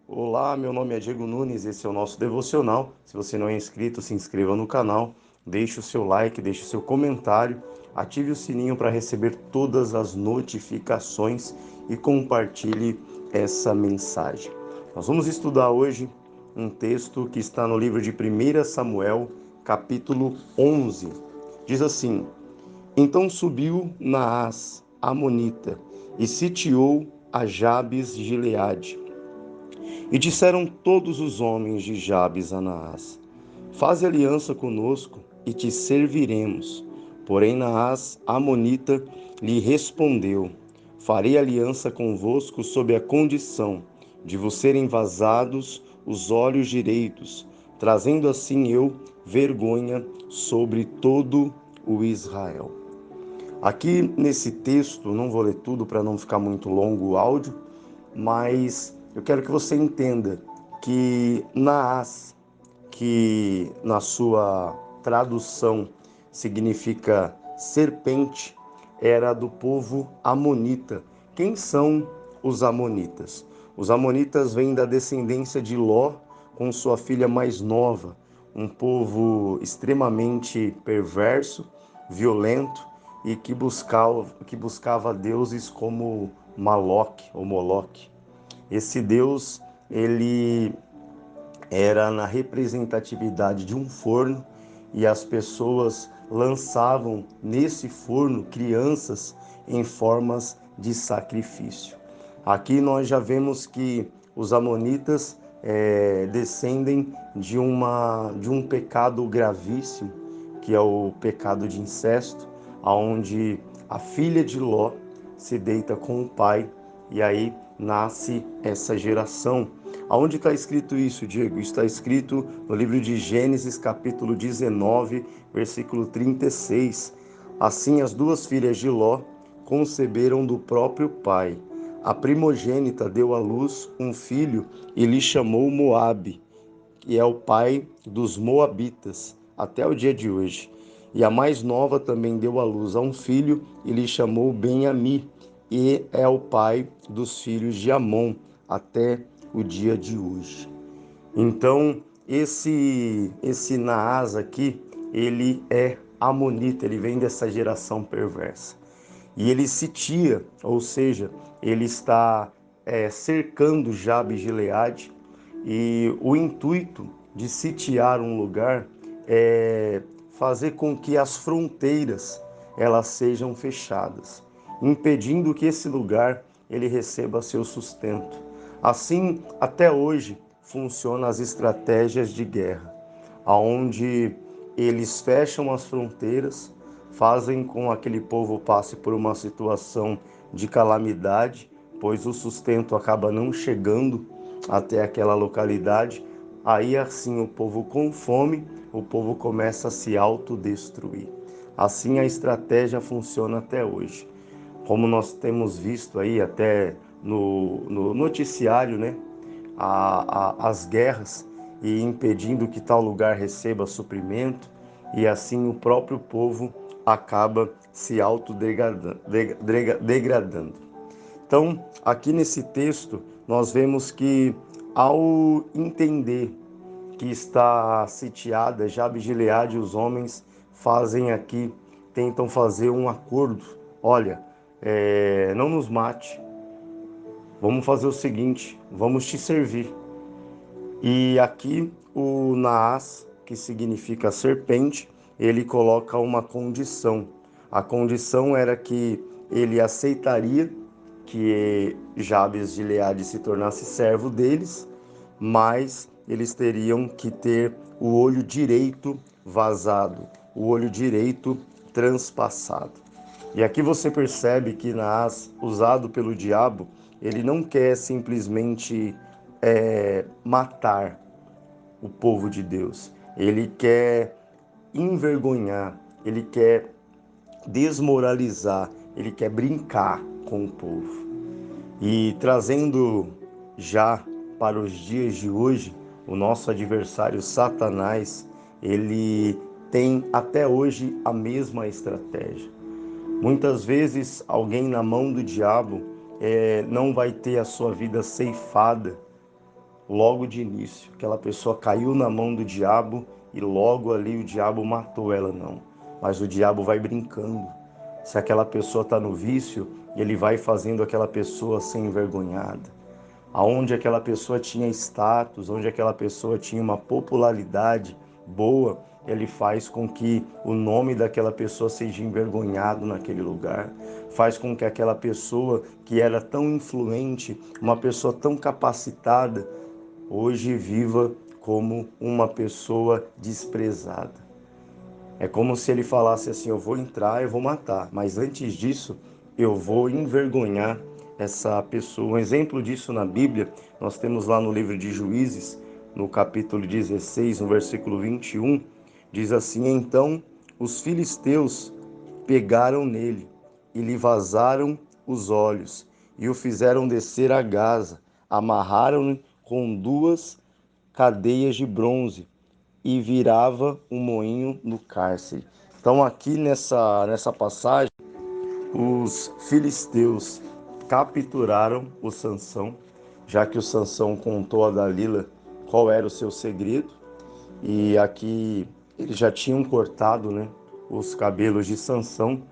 Olá, meu nome é Diego Nunes, esse é o nosso devocional. Se você não é inscrito, se inscreva no canal, deixe o seu like, deixe o seu comentário, ative o sininho para receber todas as notificações e compartilhe essa mensagem. Nós vamos estudar hoje um texto que está no livro de 1 Samuel, capítulo 11. Diz assim: Então subiu Naás, amonita, e sitiou a Jabes de Gileade. E disseram todos os homens de Jabes a Naás: Faze aliança conosco e te serviremos. Porém Naás, amonita, lhe respondeu: Farei aliança convosco sob a condição de vos serem vazados os olhos direitos, trazendo assim eu vergonha sobre todo o Israel. Aqui nesse texto, não vou ler tudo para não ficar muito longo o áudio, mas eu quero que você entenda que Naás, que na sua tradução significa serpente, era do povo amonita. Quem são os amonitas? Os amonitas vêm da descendência de Ló com sua filha mais nova, um povo extremamente perverso, violento e que buscava deuses como Maloque ou Moloque. Esse Deus, ele era na representatividade de um forno e as pessoas lançavam nesse forno crianças em formas de sacrifício. Aqui nós já vemos que os amonitas descendem de um pecado gravíssimo, que é o pecado de incesto, aonde a filha de Ló se deita com o pai e aí nasce essa geração. Aonde está escrito isso, Diego? Está escrito no livro de Gênesis, capítulo 19, versículo 36. Assim as duas filhas de Ló conceberam do próprio pai. A primogênita deu à luz um filho e lhe chamou Moabe, que é o pai dos moabitas, até o dia de hoje. E a mais nova também deu à luz a um filho e lhe chamou Ben-Ami, e é o pai dos filhos de Amon, até o dia de hoje. Então, esse Naás aqui, ele é amonita, ele vem dessa geração perversa. E ele sitia, ou seja, ele está cercando Jabes de Gileade, e o intuito de sitiar um lugar é fazer com que as fronteiras elas sejam fechadas, impedindo que esse lugar ele receba seu sustento. Assim, até hoje, funcionam as estratégias de guerra, aonde eles fecham as fronteiras, fazem com que aquele povo passe por uma situação de calamidade, pois o sustento acaba não chegando até aquela localidade. Aí assim o povo com fome, o povo começa a se autodestruir. Assim a estratégia funciona até hoje. Como nós temos visto aí até no noticiário, né? As guerras e impedindo que tal lugar receba suprimento, e assim o próprio povo acaba se autodegradando. Então, aqui nesse texto, nós vemos que ao entender que está sitiada Jabes de Gileade, os homens tentam fazer um acordo. Olha, não nos mate, vamos fazer o seguinte, vamos te servir. E aqui o Naás, que significa serpente, ele coloca uma condição. A condição era que ele aceitaria que Jabes de Gileade se tornasse servo deles, mas eles teriam que ter o olho direito vazado, o olho direito transpassado. E aqui você percebe que Naás, usado pelo diabo, ele não quer simplesmente matar o povo de Deus. Ele quer envergonhar, ele quer desmoralizar, ele quer brincar com o povo. E trazendo já para os dias de hoje, o nosso adversário Satanás, ele tem até hoje a mesma estratégia. Muitas vezes alguém na mão do diabo não vai ter a sua vida ceifada logo de início. Aquela pessoa caiu na mão do diabo e logo ali o diabo matou ela, não. Mas o diabo vai brincando. Se aquela pessoa está no vício, ele vai fazendo aquela pessoa ser envergonhada. Aonde aquela pessoa tinha status, onde aquela pessoa tinha uma popularidade boa, ele faz com que o nome daquela pessoa seja envergonhado naquele lugar. Faz com que aquela pessoa que era tão influente, uma pessoa tão capacitada, hoje viva como uma pessoa desprezada. É como se ele falasse assim: eu vou entrar, eu vou matar, mas antes disso eu vou envergonhar essa pessoa. Um exemplo disso na Bíblia, nós temos lá no livro de Juízes, no capítulo 16, no versículo 21, diz assim: então os filisteus pegaram nele e lhe vazaram os olhos e o fizeram descer a Gaza, amarraram-no com duas cadeias de bronze e virava um moinho no cárcere. Então aqui nessa passagem, os filisteus capturaram o Sansão, já que o Sansão contou a Dalila qual era o seu segredo, e aqui eles já tinham cortado, né, os cabelos de Sansão,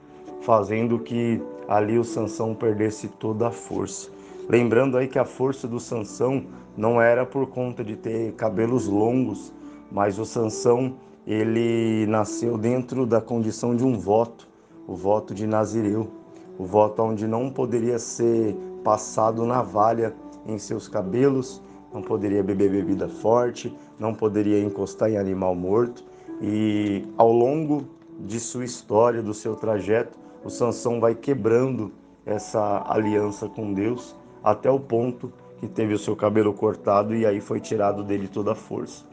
fazendo que ali o Sansão perdesse toda a força. Lembrando aí que a força do Sansão não era por conta de ter cabelos longos, mas o Sansão, ele nasceu dentro da condição de um voto, o voto de Nazireu, o voto onde não poderia ser passado navalha em seus cabelos, não poderia beber bebida forte, não poderia encostar em animal morto. E ao longo de sua história, do seu trajeto, o Sansão vai quebrando essa aliança com Deus até o ponto que teve o seu cabelo cortado e aí foi tirado dele toda a força.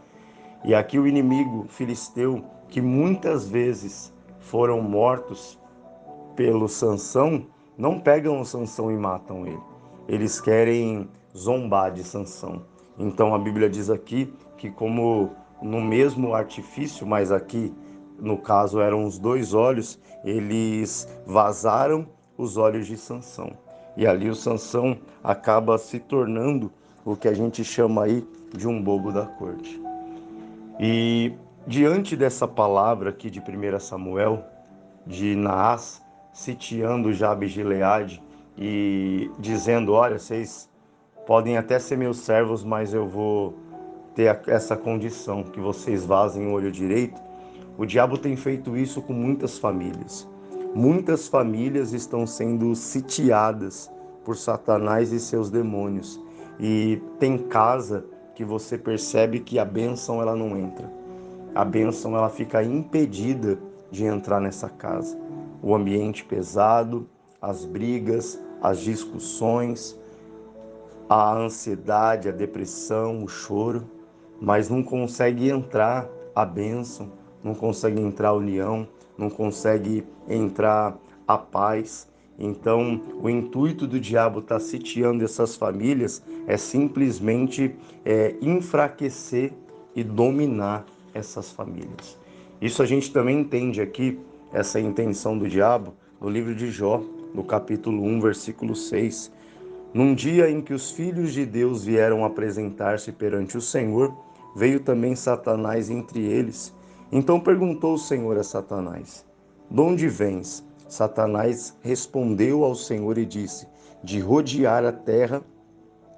E aqui o inimigo filisteu, que muitas vezes foram mortos pelo Sansão, não pegam o Sansão e matam ele. Eles querem zombar de Sansão. Então a Bíblia diz aqui que como no mesmo artifício, mas aqui no caso eram os dois olhos, eles vazaram os olhos de Sansão. E ali o Sansão acaba se tornando o que a gente chama aí de um bobo da corte. E diante dessa palavra aqui de 1 Samuel, de Naás, sitiando Jabes de Gileade e dizendo: olha, vocês podem até ser meus servos, mas eu vou ter essa condição, que vocês vazem o olho direito. O diabo tem feito isso com muitas famílias. Muitas famílias estão sendo sitiadas por Satanás e seus demônios. E tem casa que você percebe que a bênção ela não entra. A bênção ela fica impedida de entrar nessa casa. O ambiente pesado, as brigas, as discussões, a ansiedade, a depressão, o choro, mas não consegue entrar a bênção, não consegue entrar a união, não consegue entrar a paz. Então, o intuito do diabo estar sitiando essas famílias é simplesmente enfraquecer e dominar essas famílias. Isso a gente também entende aqui, essa intenção do diabo, no livro de Jó, no capítulo 1, versículo 6. Num dia em que os filhos de Deus vieram apresentar-se perante o Senhor, veio também Satanás entre eles. Então perguntou o Senhor a Satanás: de onde vens? Satanás respondeu ao Senhor e disse: de rodear a terra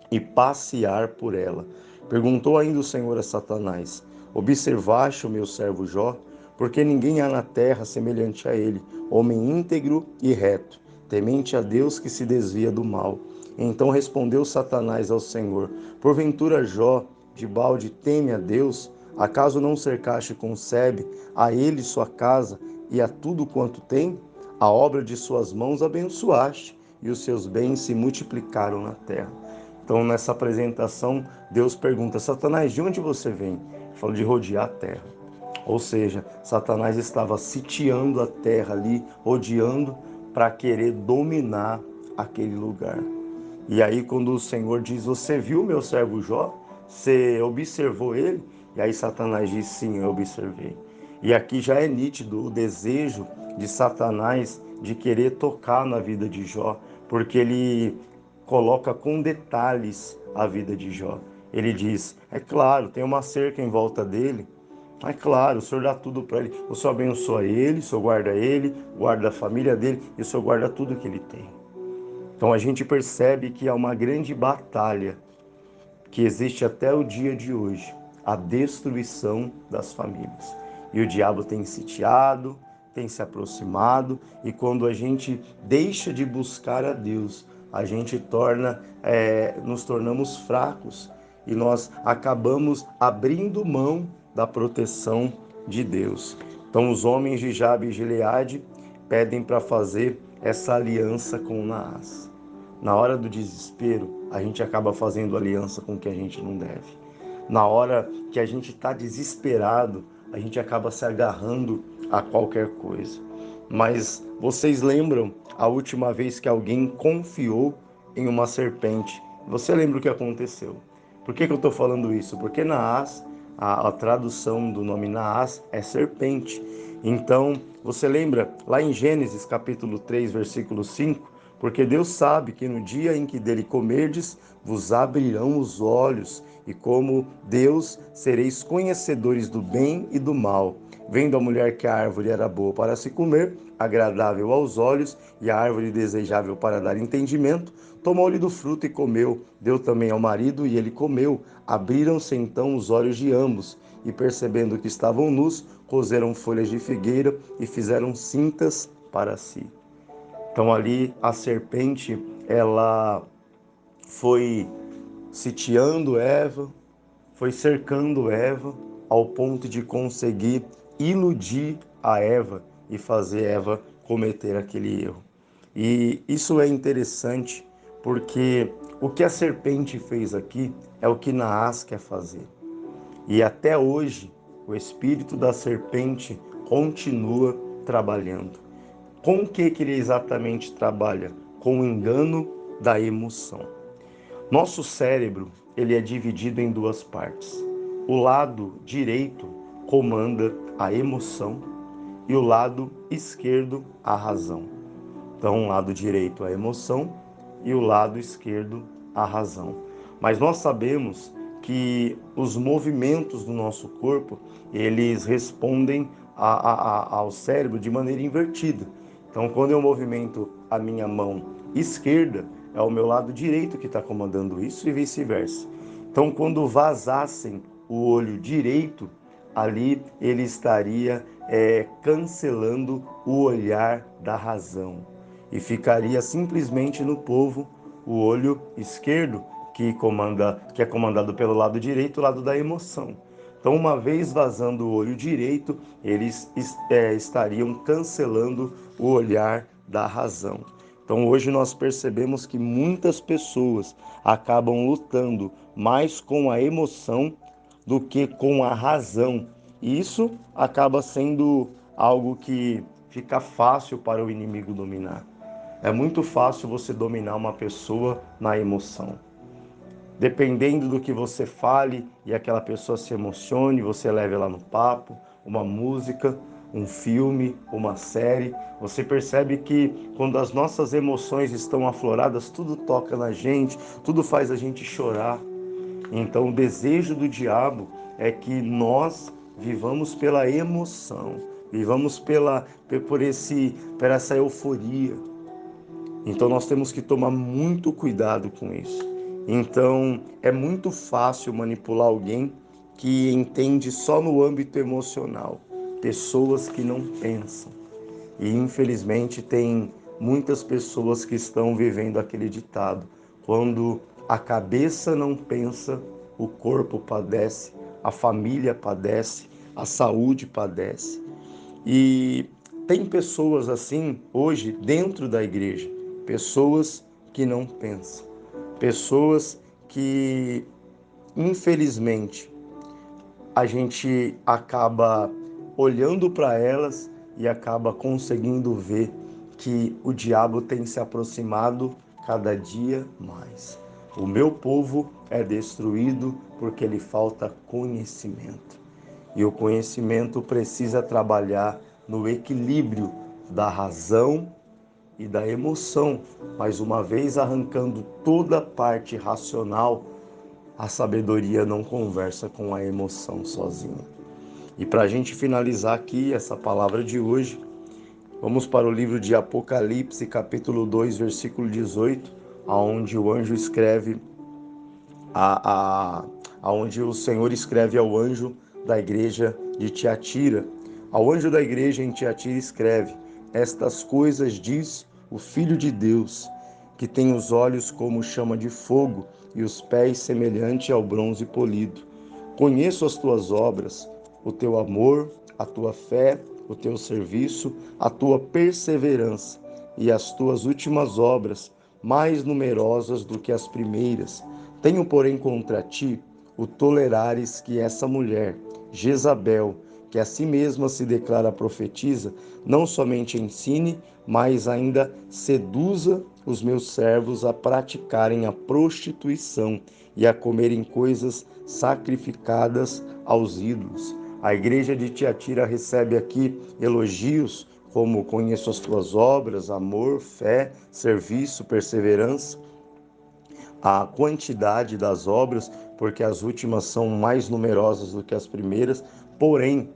e passear por ela. Perguntou ainda o Senhor a Satanás: observaste o meu servo Jó? Porque ninguém há na terra semelhante a ele, homem íntegro e reto, temente a Deus que se desvia do mal. Então respondeu Satanás ao Senhor: porventura Jó, de balde, teme a Deus? Acaso não cercaste com sebe a ele sua casa e a tudo quanto tem? A obra de suas mãos abençoaste, e os seus bens se multiplicaram na terra. Então, nessa apresentação, Deus pergunta: Satanás, de onde você vem? Ele fala: de rodear a terra. Ou seja, Satanás estava sitiando a terra ali, rodeando, para querer dominar aquele lugar. E aí, quando o Senhor diz: você viu meu servo Jó? Você observou ele? E aí Satanás diz: sim, eu observei. E aqui já é nítido o desejo de Satanás de querer tocar na vida de Jó, porque ele coloca com detalhes a vida de Jó. Ele diz: é claro, tem uma cerca em volta dele. É claro, o Senhor dá tudo para ele. O Senhor abençoa ele, o Senhor guarda a família dele e o Senhor guarda tudo que ele tem. Então a gente percebe que há uma grande batalha que existe até o dia de hoje, a destruição das famílias. E o diabo tem sitiado, tem se aproximado, e quando a gente deixa de buscar a Deus, a gente nos tornamos fracos e nós acabamos abrindo mão da proteção de Deus. Então os homens de Jabe e Gileade pedem para fazer essa aliança com Naás. Na hora do desespero, a gente acaba fazendo aliança com o que a gente não deve. Na hora que a gente está desesperado, a gente acaba se agarrando a qualquer coisa. Mas vocês lembram a última vez que alguém confiou em uma serpente? Você lembra o que aconteceu? Por que eu estou falando isso? Porque Naás, a tradução do nome Naás é serpente. Então, você lembra lá em Gênesis capítulo 3, versículo 5? Porque Deus sabe que no dia em que dele comerdes, vos abrirão os olhos, e como Deus sereis conhecedores do bem e do mal. Vendo a mulher que a árvore era boa para se comer, agradável aos olhos, e a árvore desejável para dar entendimento, tomou-lhe do fruto e comeu. Deu também ao marido, e ele comeu. Abriram-se então os olhos de ambos, e percebendo que estavam nus, coseram folhas de figueira e fizeram cintas para si. Então ali a serpente, ela foi sitiando Eva, foi cercando Eva, ao ponto de conseguir iludir a Eva e fazer Eva cometer aquele erro. E isso é interessante porque o que a serpente fez aqui é o que Naás quer fazer. E até hoje, o espírito da serpente continua trabalhando. Com o que ele exatamente trabalha? Com o engano da emoção. Nosso cérebro, ele é dividido em duas partes. O lado direito comanda a emoção e o lado esquerdo a razão. Então, o lado direito a emoção e o lado esquerdo a razão. Mas nós sabemos que os movimentos do nosso corpo, eles respondem ao cérebro de maneira invertida. Então, quando eu movimento a minha mão esquerda, é o meu lado direito que está comandando isso e vice-versa. Então, quando vazassem o olho direito, ali ele estaria cancelando o olhar da razão. E ficaria simplesmente no povo o olho esquerdo, que é comandado pelo lado direito, o lado da emoção. Então, uma vez vazando o olho direito, eles estariam cancelando o olhar da razão. Então, hoje nós percebemos que muitas pessoas acabam lutando mais com a emoção do que com a razão. E isso acaba sendo algo que fica fácil para o inimigo dominar. É muito fácil você dominar uma pessoa na emoção. Dependendo do que você fale e aquela pessoa se emocione, você leva ela no papo, uma música, um filme, uma série. Você percebe que quando as nossas emoções estão afloradas, tudo toca na gente, tudo faz a gente chorar. Então o desejo do diabo é que nós vivamos pela emoção, vivamos por essa euforia. Então nós temos que tomar muito cuidado com isso. Então é muito fácil manipular alguém que entende só no âmbito emocional, pessoas que não pensam. E infelizmente tem muitas pessoas que estão vivendo aquele ditado: quando a cabeça não pensa, o corpo padece, a família padece, a saúde padece. E tem pessoas assim hoje dentro da igreja, pessoas que não pensam, pessoas que infelizmente a gente acaba olhando para elas e acaba conseguindo ver que o diabo tem se aproximado cada dia mais. O meu povo é destruído porque lhe falta conhecimento. E o conhecimento precisa trabalhar no equilíbrio da razão e da emoção, mas uma vez arrancando toda a parte racional, A sabedoria não conversa com a emoção sozinha. E para a gente finalizar aqui essa palavra de hoje, vamos para o livro de Apocalipse, capítulo 2, versículo 18, aonde o anjo escreve, aonde o Senhor escreve ao anjo da igreja de Tiatira. Ao anjo da igreja em Tiatira escreve: estas coisas diz o Filho de Deus, que tem os olhos como chama de fogo e os pés semelhante ao bronze polido. Conheço as tuas obras, o teu amor, a tua fé, o teu serviço, a tua perseverança e as tuas últimas obras, mais numerosas do que as primeiras. Tenho, porém, contra ti o tolerares que essa mulher, Jezabel, que a si mesma se declara profetisa, não somente ensine, mas ainda seduza os meus servos a praticarem a prostituição e a comerem coisas sacrificadas aos ídolos. A igreja de Tiatira recebe aqui elogios como conheço as tuas obras, amor, fé, serviço, perseverança, a quantidade das obras, porque as últimas são mais numerosas do que as primeiras, porém,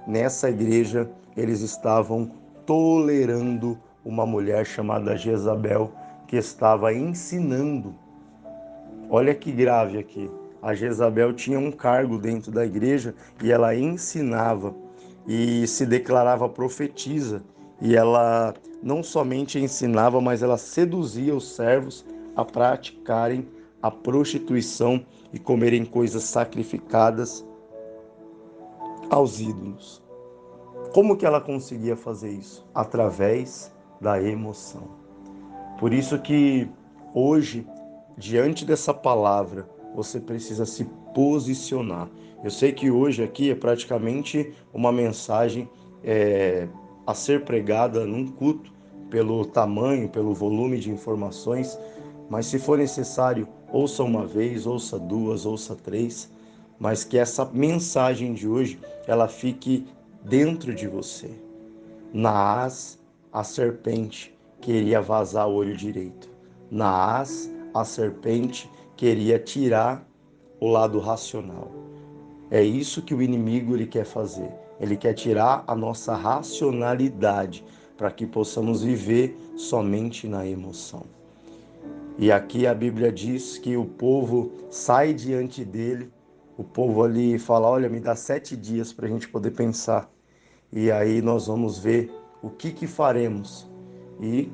nessa igreja eles estavam tolerando uma mulher chamada Jezabel, que estava ensinando. Olha que grave aqui. A Jezabel tinha um cargo dentro da igreja e ela ensinava e se declarava profetisa. E ela não somente ensinava, mas ela seduzia os servos a praticarem a prostituição e comerem coisas sacrificadas aos ídolos. Como que ela conseguia fazer isso? Através da emoção. Por isso que hoje, diante dessa palavra, você precisa se posicionar. Eu sei que hoje aqui é praticamente uma mensagem a ser pregada num culto, pelo tamanho, pelo volume de informações, mas se for necessário, ouça uma vez, ouça duas, ouça três, mas que essa mensagem de hoje, ela fique dentro de você. Naás, a serpente, queria vazar o olho direito. Naás, a serpente, queria tirar o lado racional. É isso que o inimigo ele quer fazer. Ele quer tirar a nossa racionalidade para que possamos viver somente na emoção. E aqui a Bíblia diz que o povo sai diante dele, o povo ali fala, olha, me dá 7 dias para a gente poder pensar. E aí nós vamos ver o que faremos. E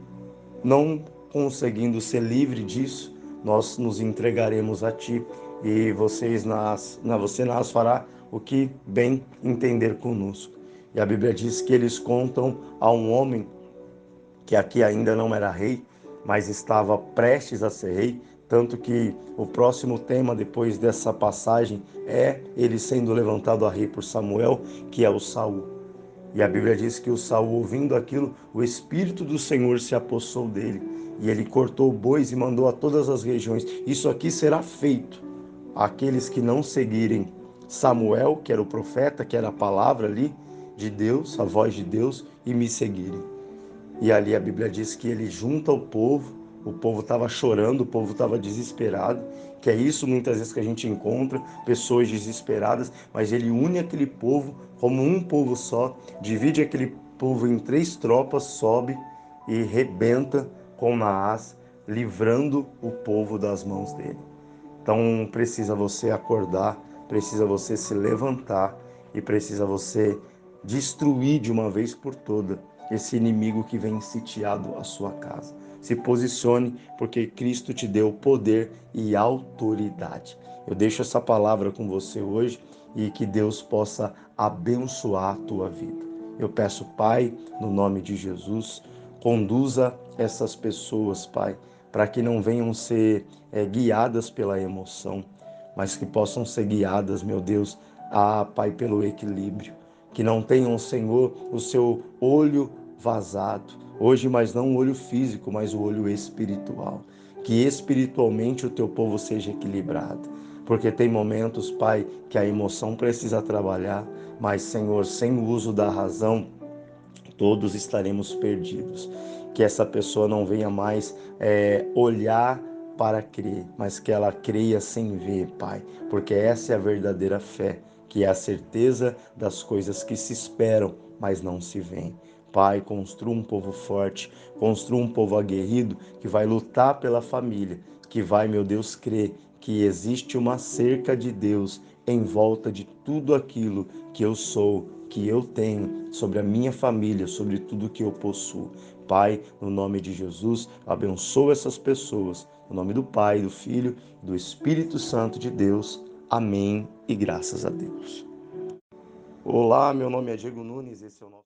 não conseguindo ser livre disso, nós nos entregaremos a ti e você nas fará o que bem entender conosco. E a Bíblia diz que eles contam a um homem que aqui ainda não era rei, mas estava prestes a ser rei, tanto que o próximo tema depois dessa passagem é ele sendo levantado a rei por Samuel, que é o Saul. E a Bíblia diz que o Saul, ouvindo aquilo, o Espírito do Senhor se apossou dele. E ele cortou bois e mandou a todas as regiões. Isso aqui será feito àqueles que não seguirem Samuel, que era o profeta, que era a palavra ali de Deus, a voz de Deus, e me seguirem. E ali a Bíblia diz que ele junta o povo estava chorando, o povo estava desesperado, que é isso muitas vezes que a gente encontra, pessoas desesperadas, mas ele une aquele povo como um povo só, divide aquele povo em 3 tropas, sobe e rebenta com Naás, livrando o povo das mãos dele. Então precisa você acordar, precisa você se levantar e precisa você destruir de uma vez por toda esse inimigo que vem sitiado à sua casa. Se posicione, porque Cristo te deu poder e autoridade. Eu deixo essa palavra com você hoje e que Deus possa abençoar a tua vida. Eu peço, Pai, no nome de Jesus, conduza essas pessoas, Pai, para que não venham ser guiadas pela emoção, mas que possam ser guiadas, meu Deus, Pai, pelo equilíbrio. Que não tenham, Senhor, o seu olho vazado. Hoje, mas não o olho físico, mas o olho espiritual. Que espiritualmente o teu povo seja equilibrado. Porque tem momentos, Pai, que a emoção precisa trabalhar, mas, Senhor, sem o uso da razão, todos estaremos perdidos. Que essa pessoa não venha mais olhar para crer, mas que ela creia sem ver, Pai, porque essa é a verdadeira fé, que é a certeza das coisas que se esperam, mas não se veem. Pai, construa um povo forte, construa um povo aguerrido que vai lutar pela família, que vai, meu Deus, crer que existe uma cerca de Deus em volta de tudo aquilo que eu sou, que eu tenho, sobre a minha família, sobre tudo que eu possuo. Pai, no nome de Jesus, abençoa essas pessoas. No nome do Pai, do Filho e do Espírito Santo de Deus. Amém e graças a Deus. Olá, meu nome é Diego Nunes, esse é o nosso